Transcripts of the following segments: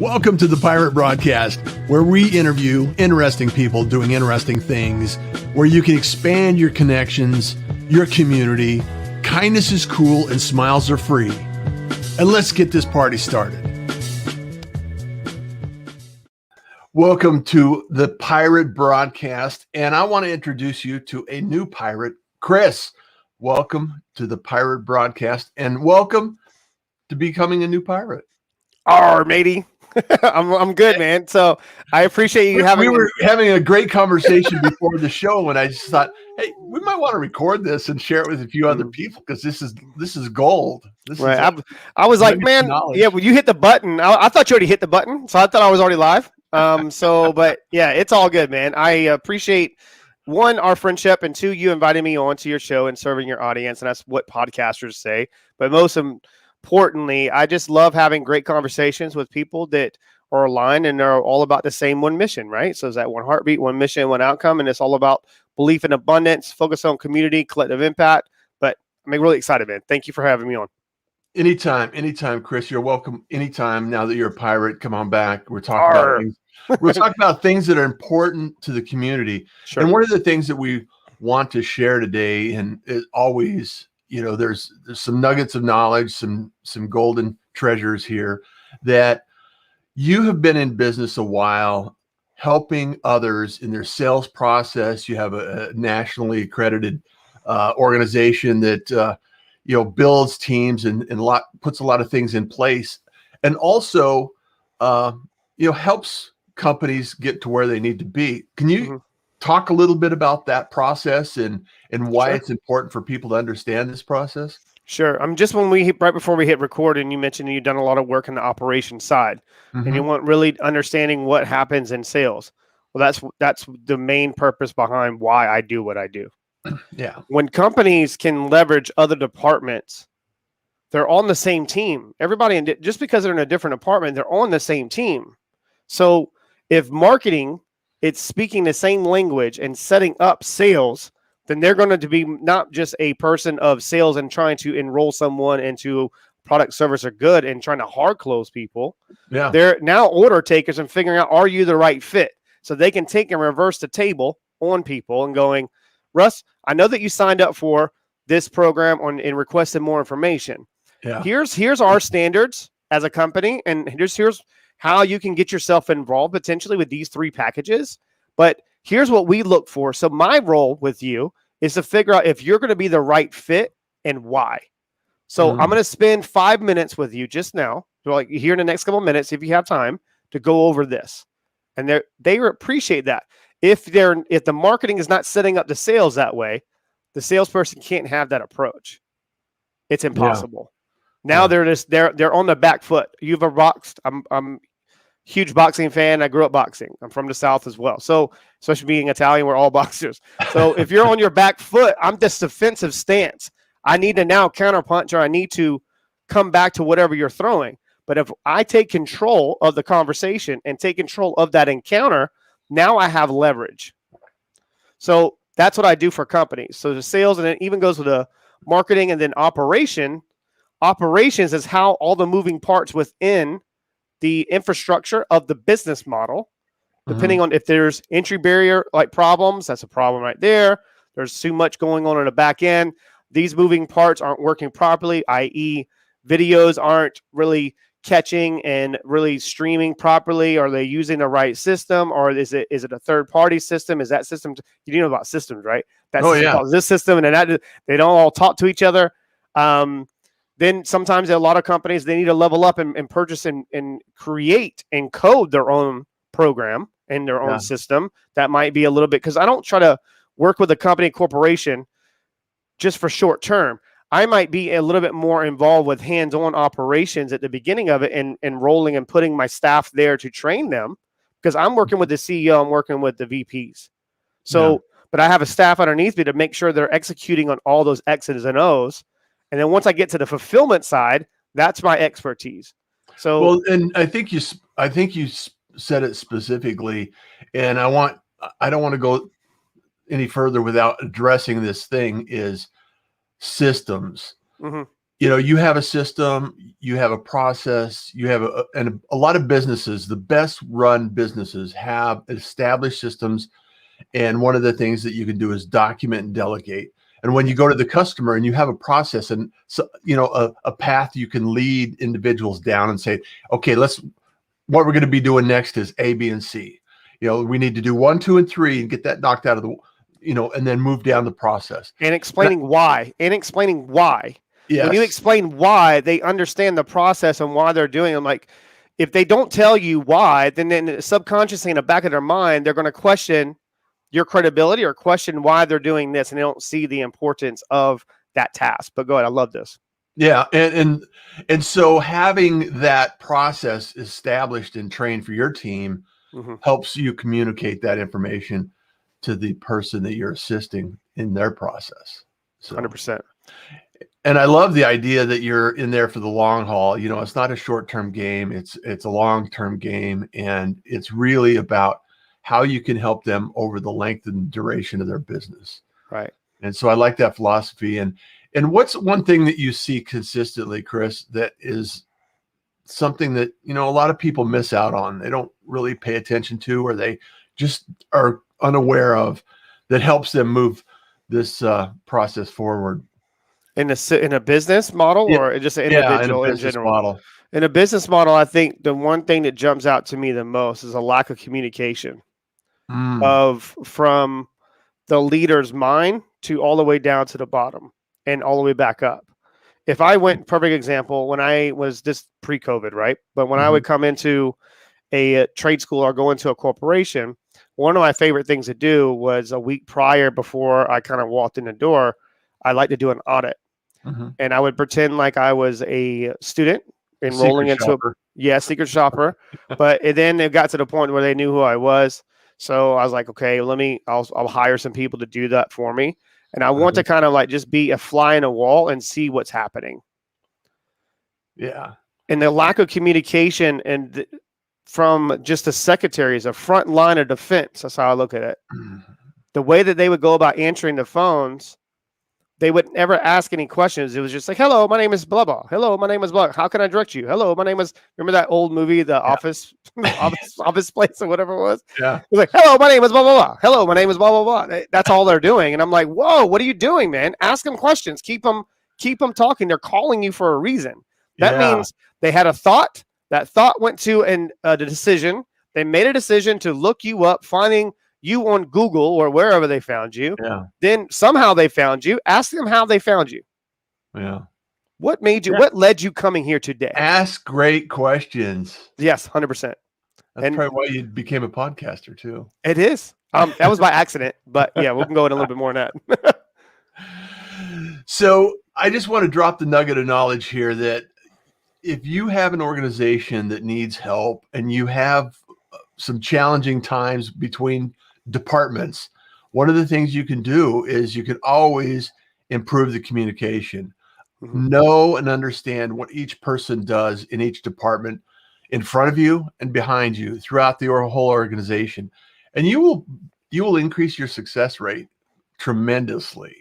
Welcome to the Pirate Broadcast, where we interview interesting people doing interesting things, where you can expand your connections, your community. Kindness is cool and smiles are free. And let's get this party started. Welcome to the Pirate Broadcast, and I want to introduce you to a new pirate, Chris. Welcome to the Pirate Broadcast, and welcome to becoming a new pirate. Matey. I'm good, man. So I appreciate you having. We were having a great conversation before the show, and I just thought, hey, we might want to record this and share it with a few other people because this is gold. This right. Is I was like, man, yeah. When you hit the button, I thought you already hit the button, so I thought I was already live. But yeah, it's all good, man. I appreciate one, our friendship, and two, you inviting me onto your show and serving your audience, and that's what podcasters say. But most importantly, I just love having great conversations with people that are aligned and are all about the same one mission, right? So it's that one heartbeat, one mission, one outcome, and it's all about belief in abundance, focus on community, collective impact. But I'm really excited, man. Thank you for having me on. Anytime, Chris. You're welcome. Anytime. Now that you're a pirate, come on back. We're talking about things that are important to the community. Sure. And one of the things that we want to share today, and is always, there's some nuggets of knowledge, some golden treasures here, that you have been in business a while, helping others in their sales process. You have a nationally accredited organization that builds teams and puts a lot of things in place, and also helps companies get to where they need to be. Can you talk a little bit about that process and why it's important for people to understand this process? Sure. Just right before we hit record, and you mentioned you've done a lot of work on the operations side, and you want really understanding what happens in sales. Well, that's the main purpose behind why I do what I do. Yeah. When companies can leverage other departments, they're on the same team. Everybody, just because they're in a different department, they're on the same team. So if marketing, it's speaking the same language and setting up sales, then they're going to be not just a person of sales and trying to enroll someone into product, service, or good and trying to hard close people. Yeah. They're now order takers and figuring out, are you the right fit? So they can take and reverse the table on people and going, Russ, I know that you signed up for this program and requested more information. Yeah. Here's our standards as a company, and here's how you can get yourself involved potentially with these 3 packages. But here's what we look for. So my role with you is to figure out if you're going to be the right fit and why. So I'm going to spend 5 minutes with you just now, so like here in the next couple of minutes, if you have time, to go over this. And they appreciate that. If the marketing is not setting up the sales that way, the salesperson can't have that approach. It's impossible. Yeah. Now they're on the back foot. You've boxed. I'm huge boxing fan. I grew up boxing. I'm from the South as well. So especially being Italian, we're all boxers. So if you're on your back foot, I'm this defensive stance. I need to now counterpunch, or I need to come back to whatever you're throwing. But if I take control of the conversation and take control of that encounter, now I have leverage. So that's what I do for companies. So the sales, and it even goes with the marketing, and then operations is how all the moving parts within the infrastructure of the business model, depending on if there's entry barrier like problems, that's a problem right there. There's too much going on the back end. These moving parts aren't working properly, i.e. videos aren't really catching and really streaming properly. Are they using the right system, or is it a third-party system? Is that system, you know about systems, right? This system, and then they don't all talk to each other. Then sometimes a lot of companies, they need to level up and purchase and create and code their own program and their own system. That might be a little bit, because I don't try to work with a company, corporation, just for short term. I might be a little bit more involved with hands-on operations at the beginning of it, and enrolling and putting my staff there to train them, because I'm working with the CEO, I'm working with the VPs. So, but I have a staff underneath me to make sure they're executing on all those X's and O's. And then once I get to the fulfillment side, that's my expertise. So, well, and I think you said it specifically, and I don't want to go any further without addressing this thing, is systems. you have a system, you have a process, you have and a lot of businesses, the best run businesses have established systems. And one of the things that you can do is document and delegate. And when you go to the customer and you have a process and so, a path you can lead individuals down and say, okay, what we're going to be doing next is A, B, and C. We need to do 1, 2, and 3 and get that knocked out of the, and then move down the process. And explaining why. Yes. When you explain why, they understand the process and why they're doing it. Like, if they don't tell you why, then subconsciously in the back of their mind, they're going to question your credibility or question why they're doing this, and they don't see the importance of that task. But go ahead. I love this. Yeah. And so having that process established and trained for your team helps you communicate that information to the person that you're assisting in their process. So, 100%. And I love the idea that you're in there for the long haul. It's not a short-term game. It's a long-term game. And it's really about how you can help them over the length and duration of their business. Right. And so I like that philosophy. And what's one thing that you see consistently, Chris, that is something that, a lot of people miss out on, they don't really pay attention to, or they just are unaware of, that helps them move this process forward? In a business model, or just an individual in general? Model. In a business model, I think the one thing that jumps out to me the most is a lack of communication from the leader's mind to all the way down to the bottom and all the way back up. If I went, perfect example, when I was this pre-COVID, right? But when I would come into a trade school or go into a corporation, one of my favorite things to do was a week prior, before I kind of walked in the door, I like to do an audit. And I would pretend like I was a student enrolling into secret shopper. But then it got to the point where they knew who I was. So I was like, okay, I'll hire some people to do that for me. And I want to kind of like just be a fly in a wall and see what's happening. Yeah. And the lack of communication from just the secretaries, a front line of defense. That's how I look at it. The way that they would go about answering the phones, they would never ask any questions. It was just like, hello, my name is blah, blah. Hello, my name is blah. How can I direct you? Hello, my name is, remember that old movie, The Office, Office Place or whatever it was? Yeah. It was like, hello, my name is blah, blah, blah. Hello, my name is blah, blah, blah. That's all they're doing. And I'm like, whoa, what are you doing, man? Ask them questions. Keep them talking. They're calling you for a reason. That means they had a thought. That thought went to the decision. They made a decision to look you up, finding you on Google or wherever they found you. Yeah. Then somehow they found you. Ask them how they found you. Yeah. What made you? What led you coming here today? Ask great questions. Yes, 100%. That's probably why you became a podcaster too. It is. That was by accident, but yeah, we can go in a little bit more on that. So I just want to drop the nugget of knowledge here that if you have an organization that needs help and you have some challenging times between departments, one of the things you can do is you can always improve the communication. Know and understand what each person does in each department, in front of you and behind you, throughout the whole organization, and you will increase your success rate tremendously.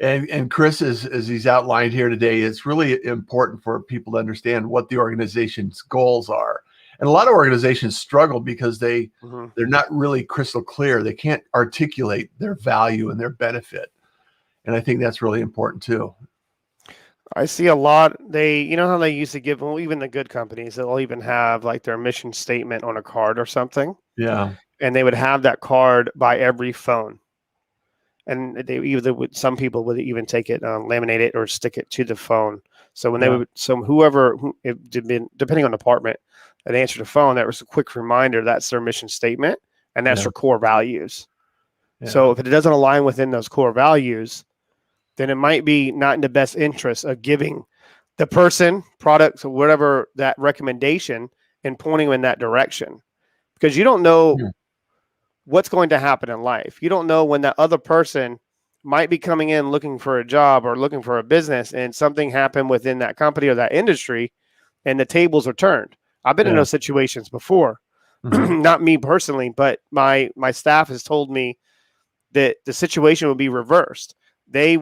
And Chris, as he's outlined here today, it's really important for people to understand what the organization's goals are. And a lot of organizations struggle because they're not really crystal clear. They can't articulate their value and their benefit. And I think that's really important too. I see a lot. How they used to give, well, even the good companies, they'll even have like their mission statement on a card or something. Yeah. And they would have that card by every phone. And some people would even take it, laminate it, or stick it to the phone. So when depending on the department, and answer the phone, that was a quick reminder that's their mission statement and that's their core values. Yeah. So if it doesn't align within those core values, then it might be not in the best interest of giving the person, products, or whatever, that recommendation and pointing them in that direction, because you don't know what's going to happen in life. You don't know when that other person might be coming in looking for a job or looking for a business, and something happened within that company or that industry and the tables are turned. I've been in those situations before, not me personally, but my staff has told me that the situation would be reversed. They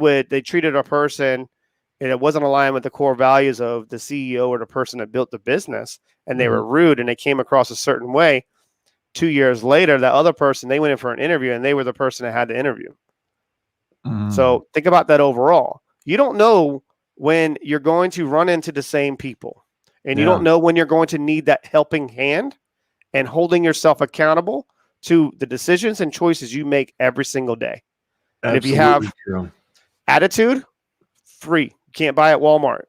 treated a person and it wasn't aligned with the core values of the CEO or the person that built the business, and they were rude and they came across a certain way, 2 years later, that other person, they went in for an interview and they were the person that had the interview. So think about that overall. You don't know when you're going to run into the same people, and you don't know when you're going to need that helping hand and holding yourself accountable to the decisions and choices you make every single day. And if you have attitude, free. You can't buy at Walmart.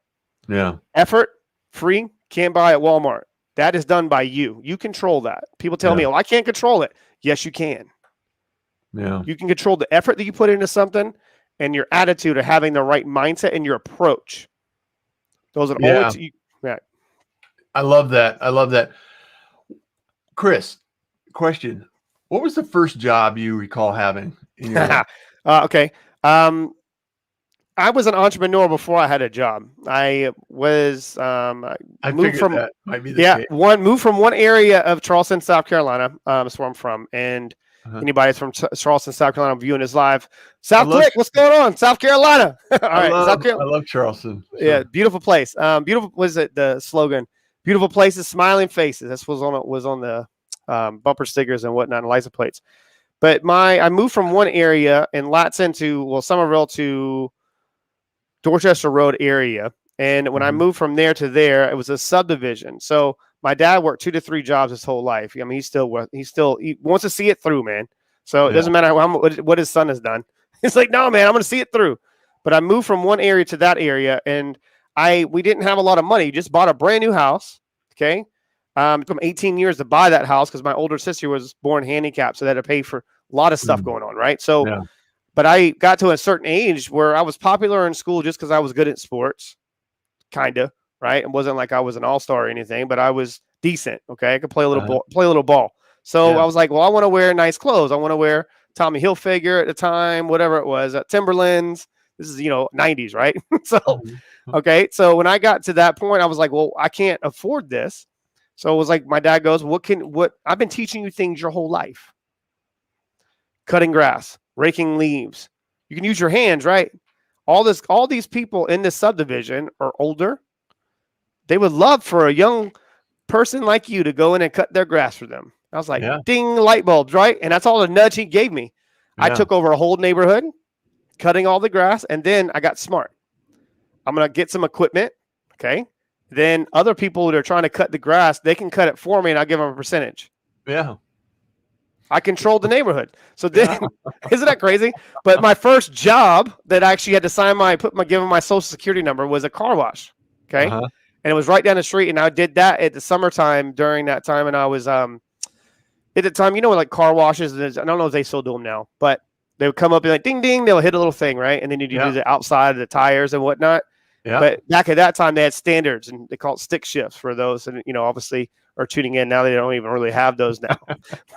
Yeah. Effort, free. Can't buy at Walmart. That is done by you. You control that. People tell me, oh, I can't control it. Yes, you can. Yeah. You can control the effort that you put into something and your attitude of having the right mindset and your approach. Those are only I love that. I love that. Chris, question. What was the first job you recall having in your life? Okay. I was an entrepreneur before I had a job. I was I moved from that might be the case. moved from one area of Charleston, South Carolina. That's where I'm from. And anybody that's from Charleston, South Carolina viewing this live, South Click, what's going on? South Carolina. All right, South Carolina. I love Charleston. So. Yeah, beautiful place. Beautiful was it the slogan? Beautiful places, smiling faces. This was on the bumper stickers and whatnot, and license plates. But I moved from one area in Latson to Somerville to Dorchester Road area. And when I moved from there to there, it was a subdivision. So my dad worked 2 to 3 jobs his whole life. I mean, he wants to see it through, man. So it doesn't matter what his son has done. It's like, no, man, I'm going to see it through. But I moved from one area to that area, and we didn't have a lot of money. We just bought a brand new house. Okay. It took 18 years to buy that house because my older sister was born handicapped. So they had to pay for a lot of stuff going on. Right. So, but I got to a certain age where I was popular in school just because I was good at sports, kind of, right? It wasn't like I was an all-star or anything, but I was decent. Okay, I could play a little ball. So I was like, well, I want to wear nice clothes. I want to wear Tommy Hilfiger at the time, whatever it was, Timberlands. This is 90s, right? So okay, so when I got to that point, I was like, well, I can't afford this. So it was like my dad goes, what I've been teaching you things your whole life. Cutting grass, raking leaves. You can use your hands, right? All these people in this subdivision are older. They would love for a young person like you to go in and cut their grass for them. I was like, ding, light bulbs, right? And that's all the nudge he gave me. I took over a whole neighborhood, cutting all the grass, and then I got smart. I'm going to get some equipment, okay? Then other people that are trying to cut the grass, they can cut it for me, and I'll give them a percentage. Yeah. I controlled the neighborhood. So then, isn't that crazy? But my first job that I actually had to give them my social security number was a car wash. Okay. And it was right down the street. And I did that at the summertime during that time. And I was, at the time, like car washes, I don't know if they still do them now, but they would come up and like, ding, ding, they'll hit a little thing. Right. And then you do the outside of the tires and whatnot. Yeah. But back at that time, they had standards and they call it stick shifts for those. And, obviously, are tuning in now. They don't even really have those now,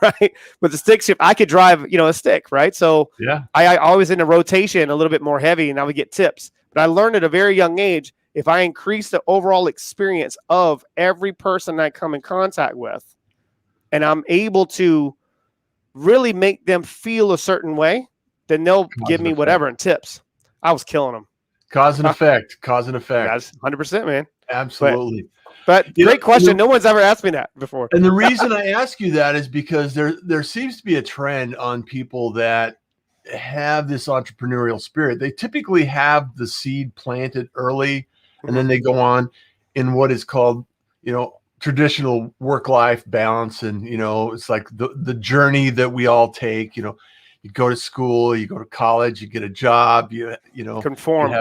right? But the stick shift, I could drive, a stick, right? So I always in a rotation a little bit more heavy, and I would get tips. But I learned at a very young age, if I increase the overall experience of every person I come in contact with, and I'm able to really make them feel a certain way, then they'll give me whatever in tips. I was killing them. Cause and effect. That's 100%, man. Absolutely. But great question. No one's ever asked me that before. And the reason I ask you that is because there seems to be a trend on people that have this entrepreneurial spirit. They typically have the seed planted early, and then they go on in what is called, traditional work-life balance. And, it's like the journey that we all take, you go to school, you go to college, you get a job, conform.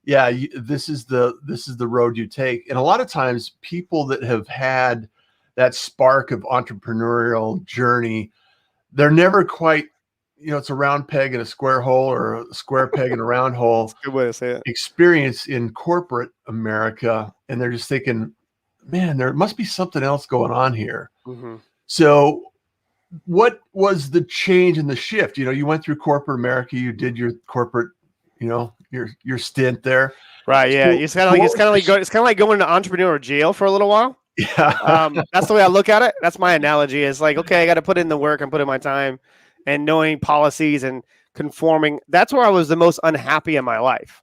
This is the road you take. And a lot of times people that have had that spark of entrepreneurial journey, they're never quite, it's a round peg in a square hole or a square peg in a round hole. That's a good way to say it. Experience in corporate America. And they're just thinking, man, there must be something else going on here. So what was the change in the shift? You went through corporate America, you did your corporate, your stint there. Right. Yeah. It's kind of like going to entrepreneurial jail for a little while. Yeah. That's the way I look at it. That's my analogy. It's like, okay, I got to put in the work and put in my time and knowing policies and conforming. That's where I was the most unhappy in my life,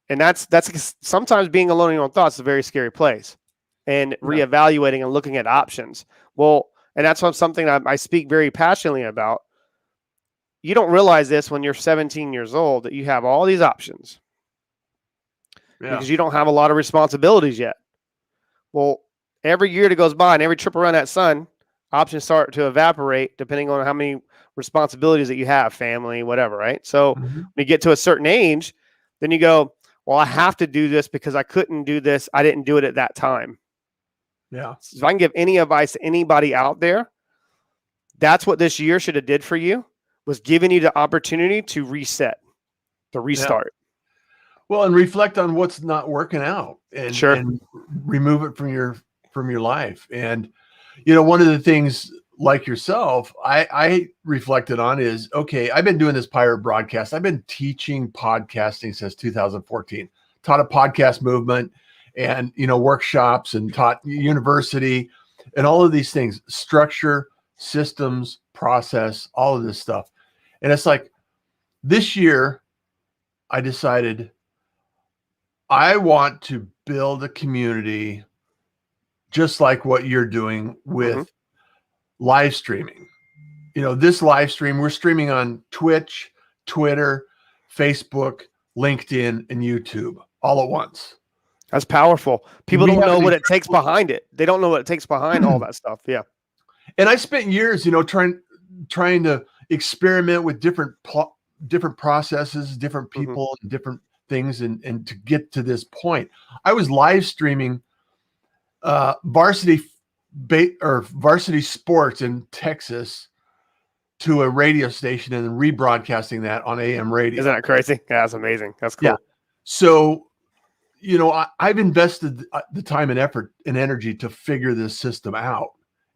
And that's sometimes being alone in your own thoughts is a very scary place, and reevaluating and looking at options. Well, and that's something I speak very passionately about. You don't realize this when you're 17 years old, that you have all these options because you don't have a lot of responsibilities yet. Well, every year that goes by and every trip around that sun, options start to evaporate depending on how many responsibilities that you have, family, whatever, right? So when you get to a certain age, then you go, well, I have to do this because I couldn't do this. I didn't do it at that time. Yeah. So if I can give any advice to anybody out there, that's what this year should have did for you, was giving you the opportunity to reset, to restart. Well, and reflect on what's not working out, and remove it from your life. And, one of the things, like yourself, I reflected on is, okay, I've been doing this pirate broadcast. I've been teaching podcasting since 2014, taught a podcast movement and, workshops, and taught university and all of these things, structure, systems, process, all of this stuff. And it's like, this year I decided I want to build a community just like what you're doing with live streaming. This live stream, we're streaming on Twitch, Twitter, Facebook, LinkedIn, and YouTube all at once. That's powerful. People don't know what it takes behind it. They don't know what it takes behind all that stuff. Yeah. And I spent years, trying to experiment with different processes, different people, and different things, and to get to this point. I was live streaming varsity sports in Texas to a radio station and then rebroadcasting that on AM radio. Isn't that crazy? Yeah, that's amazing. That's cool. Yeah. So, I've invested the time and effort and energy to figure this system out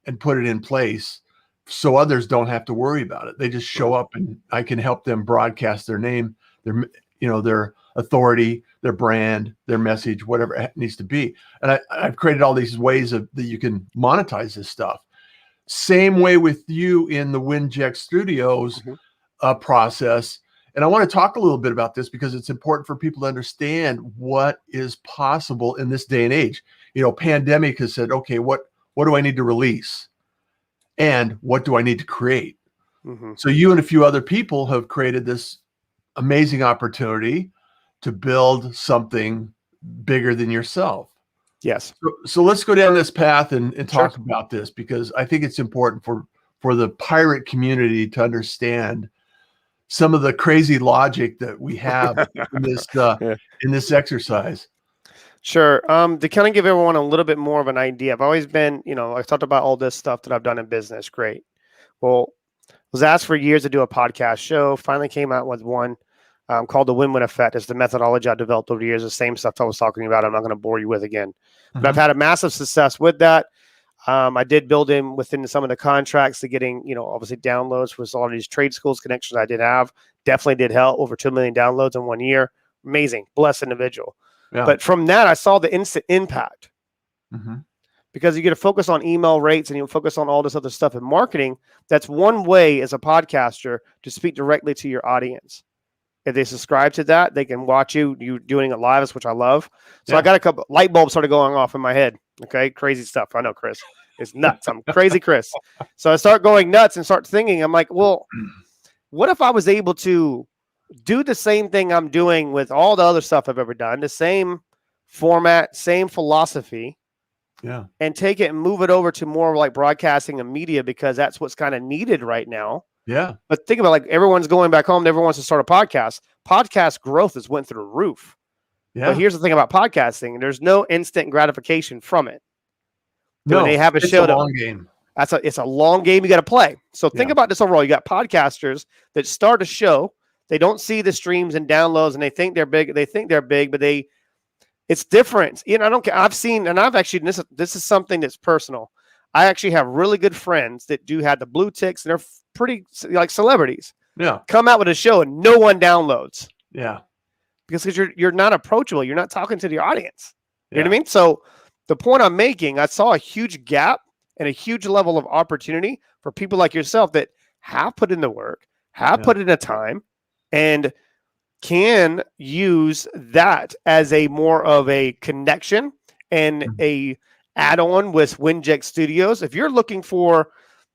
and put it in place so others don't have to worry about it. They just show up and I can help them broadcast their name, their authority, their brand, their message, whatever it needs to be. And I've created all these ways that you can monetize this stuff. Same way with you in the WinJect Studios process. And I want to talk a little bit about this because it's important for people to understand what is possible in this day and age. Pandemic has said, okay, what do I need to release? And what do I need to create? So you and a few other people have created this amazing opportunity to build something bigger than yourself. Yes. So let's go down this path and talk about this, because I think it's important for the pirate community to understand some of the crazy logic that we have in this exercise. Sure. To kind of give everyone a little bit more of an idea, I've always been, I talked about all this stuff that I've done in business. Great. Well, I was asked for years to do a podcast show. Finally came out with one called the WinWin Effect. It's the methodology I developed over the years, the same stuff I was talking about. I'm not going to bore you with again. But I've had a massive success with that. I did build in within some of the contracts to getting, obviously downloads for all of these trade schools connections I did have. Definitely did help. Over 2 million downloads in 1 year. Amazing. Blessed individual. Yeah. But from that, I saw the instant impact. Because you get to focus on email rates and you focus on all this other stuff in marketing. That's one way as a podcaster to speak directly to your audience. If they subscribe to that, they can watch you doing it live, which I love. So I got a couple light bulbs started going off in my head. Okay. Crazy stuff. I know, Chris. It's nuts. I'm crazy, Chris. So I start going nuts and start thinking, I'm like, well, what if I was able to do the same thing I'm doing with all the other stuff I've ever done, the same format, same philosophy, and take it and move it over to more like broadcasting and media, because that's what's kind of needed right now. Yeah. But think about, like, everyone's going back home. Everyone wants to start a podcast. Podcast growth has went through the roof. Yeah. But here's the thing about podcasting. There's no instant gratification from it. No, when they have a show. It's a long game. It's a long game you got to play. So think about this overall. You got podcasters that start a show. They don't see the streams and downloads, and they think they're big. They think they're big, but it's different. I don't care. I've seen, and I've actually, this is something that's personal. I actually have really good friends that do have the blue ticks, and they're pretty like celebrities. Yeah. Come out with a show and no one downloads. Yeah. Because you're not approachable. You're not talking to the audience. You know what I mean? So the point I'm making, I saw a huge gap and a huge level of opportunity for people like yourself that have put in the work, have put in the time, and can use that as a more of a connection and a add-on with Winject Studios. If you're looking for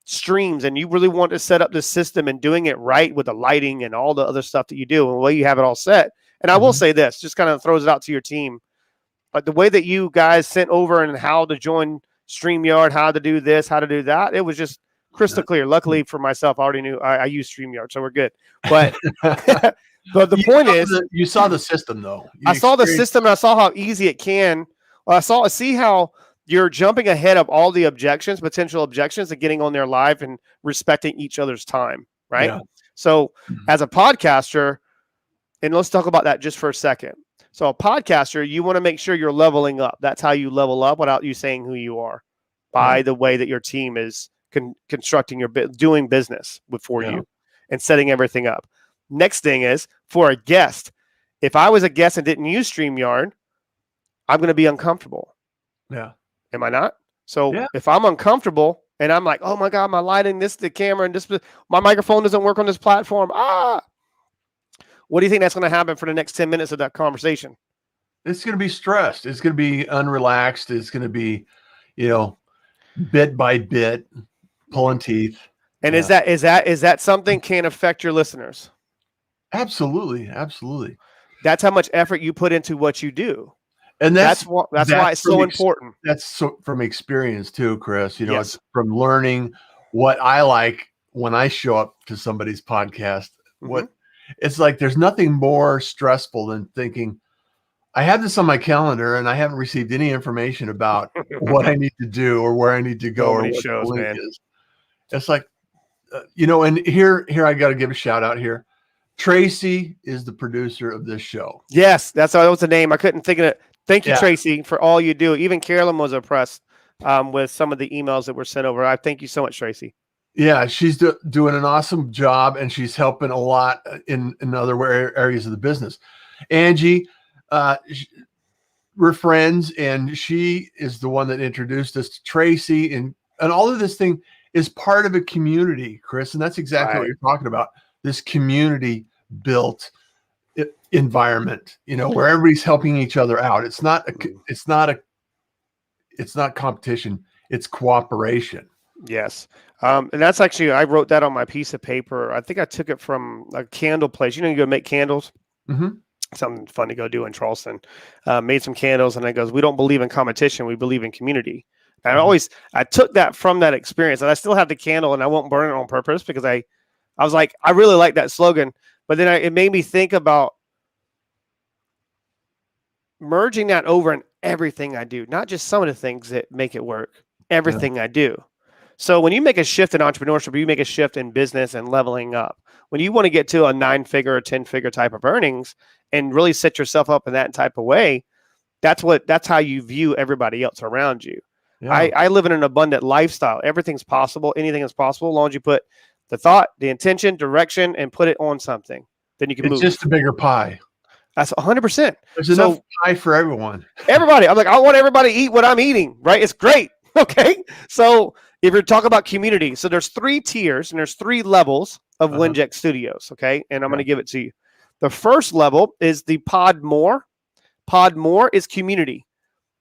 streams and you really want to set up the system and doing it right with the lighting and all the other stuff that you do, and the way you have it all set. And I will say this, just kind of throws it out to your team. But the way that you guys sent over and how to join StreamYard, how to do this, how to do that, it was just crystal clear. Luckily for myself, I already knew I use StreamYard, so we're good. But but the point is, you saw the system though. I saw the system and I saw how easy it can. Well, I see how you're jumping ahead of all the potential objections, and getting on there live and respecting each other's time, right? Yeah. So as a podcaster, and let's talk about that just for a second. So a podcaster, you want to make sure you're leveling up. That's how you level up without you saying who you are, by the way that your team is constructing doing business for you and setting everything up. Next thing is, for a guest, if I was a guest and didn't use StreamYard, I'm going to be uncomfortable. Yeah. Am I not? So if I'm uncomfortable and I'm like, oh my God, my lighting, the camera, and my microphone doesn't work on this platform. What do you think that's going to happen for the next 10 minutes of that conversation? It's going to be stressed. It's going to be unrelaxed. It's going to be, bit by bit, pulling teeth. And is that something can affect your listeners? Absolutely. Absolutely. That's how much effort you put into what you do. And that's why it's so important. That's from experience too, Chris. It's from learning what I like when I show up to somebody's podcast. It's like there's nothing more stressful than thinking, I have this on my calendar and I haven't received any information about what I need to do or where I need to go or what the link is. It's like, and here I got to give a shout out here. Tracy is the producer of this show. Yes, that was the name. I couldn't think of it. Thank you, Tracy, for all you do. Even Carolyn was impressed with some of the emails that were sent over. I thank you so much, Tracy. Yeah, she's doing an awesome job, and she's helping a lot in other areas of the business. Angie, we're friends, and she is the one that introduced us to Tracy, and all of this thing is part of a community, Chris, and that's exactly what you're talking about. This community built environment, where everybody's helping each other out. It's not competition. It's cooperation. Yes. And that's actually, I wrote that on my piece of paper. I think I took it from a candle place. You go make candles. Something fun to go do in Charleston. Made some candles, and it goes, we don't believe in competition. We believe in community. And I took that from that experience, and I still have the candle, and I won't burn it on purpose because I was like, I really like that slogan. But then it made me think about merging that over in everything I do, not just some of the things that make it work, everything I do. So when you make a shift in entrepreneurship, you make a shift in business and leveling up. When you want to get to a 9-figure or 10-figure type of earnings and really set yourself up in that type of way, that's how you view everybody else around you. Yeah. I live in an abundant lifestyle. Everything's possible. Anything is possible as long as you put the thought, the intention, direction, and put it on something. Then you can move. It's just a bigger pie. That's 100%. There's enough pie for everyone. Everybody. I'm like, I want everybody to eat what I'm eating, right? It's great. Okay. So if you're talking about community, so there's 3 tiers and there's 3 levels of Winject Studios. Okay. And I'm going to give it to you. The first level is the Pod More. Pod More is community.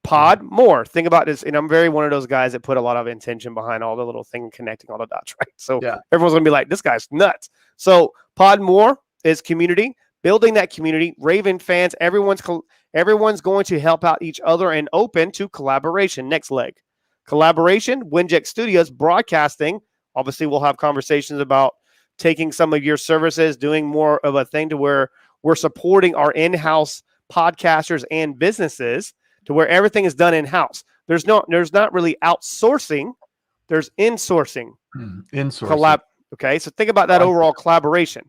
Pod More. Think about this. And I'm very one of those guys that put a lot of intention behind all the little thing connecting all the dots, right? So everyone's going to be like, this guy's nuts. So Pod More is community. Building that community, Raven fans, everyone's going to help out each other and open to collaboration. Next leg, collaboration, Winject Studios, broadcasting. Obviously, we'll have conversations about taking some of your services, doing more of a thing to where we're supporting our in-house podcasters and businesses to where everything is done in-house. There's not really outsourcing. There's insourcing. Insourcing. Okay, so think about that overall collaboration.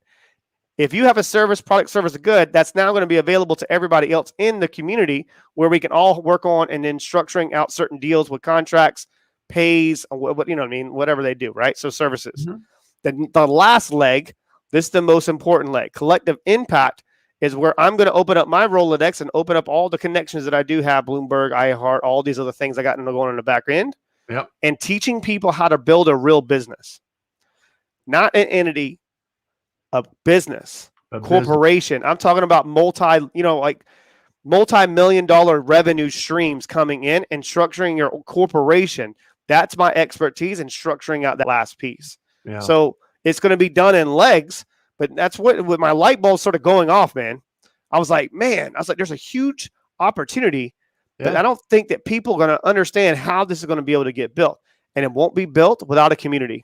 If you have a product, service, or good, that's now going to be available to everybody else in the community where we can all work on and then structuring out certain deals with contracts, pays, whatever they do, right? So services. Then the last leg, this is the most important leg. Collective impact is where I'm going to open up my Rolodex and open up all the connections that I do have, Bloomberg, iHeart, all these other things I got going on in the back end, and teaching people how to build a real business, not an entity. A business. corporation. I'm talking about multi-million-dollar revenue streams coming in and structuring your corporation. That's my expertise in structuring out that last piece. Yeah. So it's going to be done in legs, but that's what with my light bulb started going off, man. I was like, there's a huge opportunity, but I don't think that people are going to understand how this is going to be able to get built, and it won't be built without a community.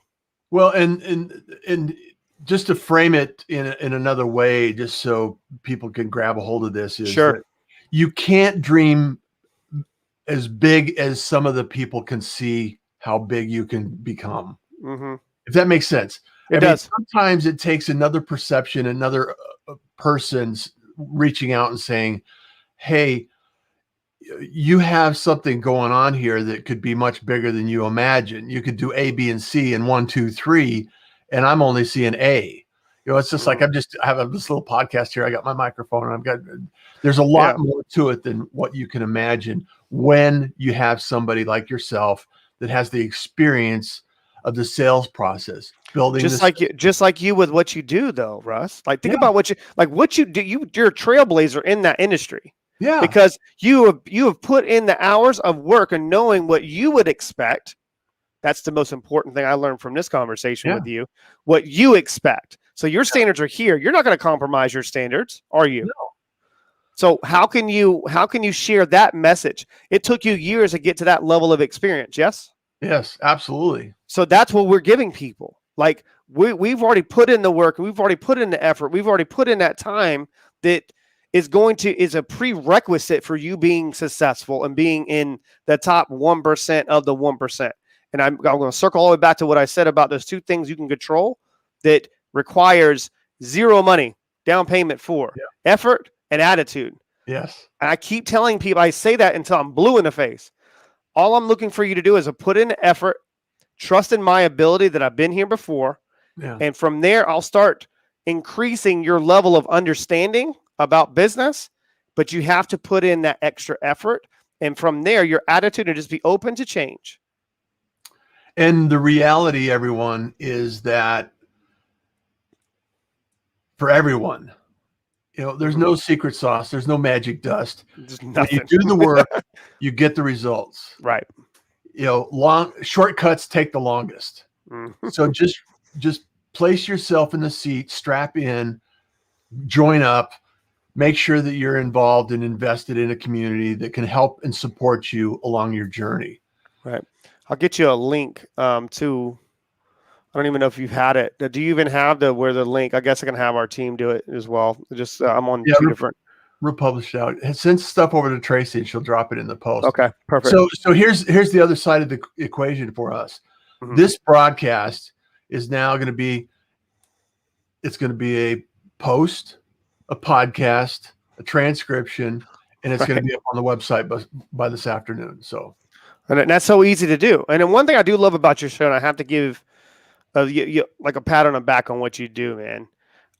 Well, and just to frame it in another way, just so people can grab a hold of this, is that you can't dream as big as some of the people can see how big you can become. Mm-hmm. If that makes sense. It does. Sometimes it takes another perception, another person's reaching out and saying, hey, you have something going on here that could be much bigger than you imagine. You could do A, B, and C and 1, 2, 3, and I'm only seeing A. It's just like I have this little podcast here. I got my microphone, and there's a lot more to it than what you can imagine when you have somebody like yourself that has the experience of the sales process, building just like you with what you do, though, Russ. Like think about what you do. You're a trailblazer in that industry. Yeah, because you have put in the hours of work and knowing what you would expect. That's the most important thing I learned from this conversation with you. What you expect. So your standards are here. You're not going to compromise your standards, are you? No. So how can you share that message? It took you years to get to that level of experience. Yes. Yes, absolutely. So that's what we're giving people. Like we've already put in the work. We've already put in the effort. We've already put in that time that is a prerequisite for you being successful and being in the top 1% of the 1%. And I'm going to circle all the way back to what I said about those two things you can control that requires zero money down payment for effort and attitude. Yes. And I keep telling people, I say that until I'm blue in the face. All I'm looking for you to do is to put in effort, trust in my ability that I've been here before. Yeah. And from there, I'll start increasing your level of understanding about business, but you have to put in that extra effort. And from there, your attitude will just be open to change. And the reality, everyone, is that for everyone, there's no secret sauce. There's no magic dust. When you do the work, you get the results. Right. Long shortcuts take the longest. Mm-hmm. So just place yourself in the seat, strap in, join up, make sure that you're involved and invested in a community that can help and support you along your journey. Right. I'll get you a link to, I don't even know if you've had it. Do you even have where the link? I guess I can have our team do it as well. Just I'm on two different. We're published out. Send stuff over to Tracy and she'll drop it in the post. Okay, perfect. So here's the other side of the equation for us. Mm-hmm. This broadcast is now going to be, it's going to be a post, a podcast, a transcription, and it's going to be up on the website by this afternoon. So, and that's so easy to do. And then one thing I do love about your show, and I have to give you like a pat on the back on what you do, man.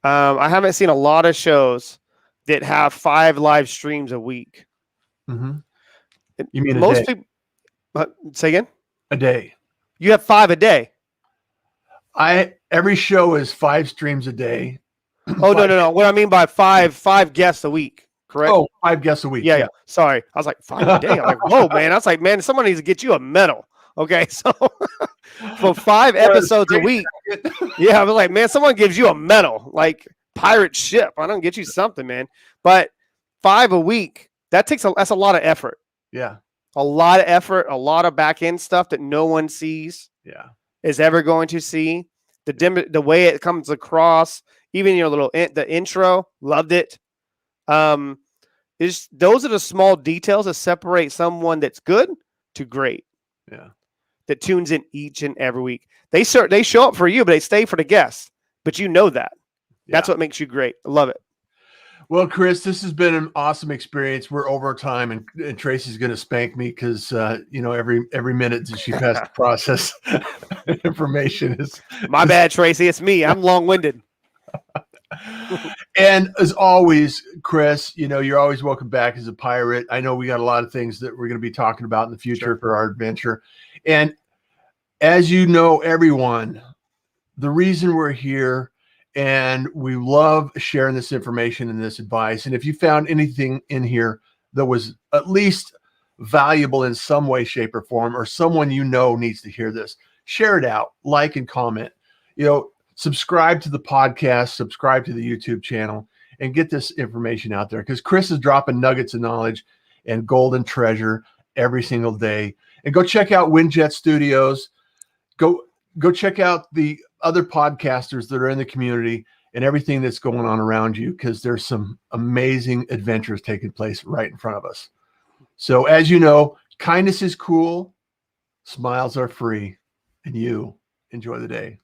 I haven't seen a lot of shows that have 5 live streams a week. Mm-hmm. You mean most people? Say again? A day. You have 5 a day. Every show is 5 streams a day. Oh, no. What I mean by 5 guests a week, correct? Oh, 5 guests a week. Yeah. Sorry. I was like, 5 a day. I'm like, whoa, man. I was like, man, someone needs to get you a medal. Okay. So for 5 episodes a week. Yeah. I was like, man, someone gives you a medal, like pirate ship. I don't get you something, man. But 5 a week, that's a lot of effort. Yeah. A lot of effort, a lot of back end stuff that no one sees. Yeah. Is ever going to see. The way it comes across, even your the intro, loved it. Those are the small details that separate someone that's good to great. Yeah, that tunes in each and every week. They show up for you, but they stay for the guests. But you know that. That's what makes you great. I love it. Well, Chris, this has been an awesome experience. We're over time, and Tracy's going to spank me because every minute that she has to process information is my bad, Tracy. It's me. I'm long-winded. And as always, Chris, you're always welcome back as a pirate. I know we got a lot of things that we're going to be talking about in the future for our adventure. And as you know, everyone, the reason we're here And we love sharing this information and this advice. And if you found anything in here that was at least valuable in some way, shape, or form, or someone you know needs to hear this, share it out, like and comment. Subscribe to the podcast, subscribe to the YouTube channel, and get this information out there, because Chris is dropping nuggets of knowledge and golden treasure every single day. And go check out WinJet Studios. Go check out the other podcasters that are in the community and everything that's going on around you, because there's some amazing adventures taking place right in front of us. So as you know, kindness is cool, smiles are free, and you enjoy the day.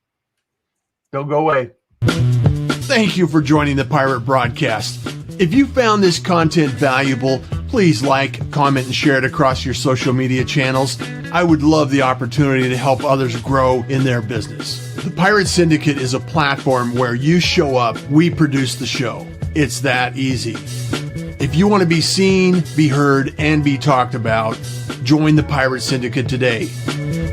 Don't go away. Thank you for joining the Pirate Broadcast. If you found this content valuable, please like, comment, and share it across your social media channels. I would love the opportunity to help others grow in their business. The Pirate Syndicate is a platform where you show up, we produce the show. It's that easy. If you want to be seen, be heard, and be talked about, join the Pirate Syndicate today.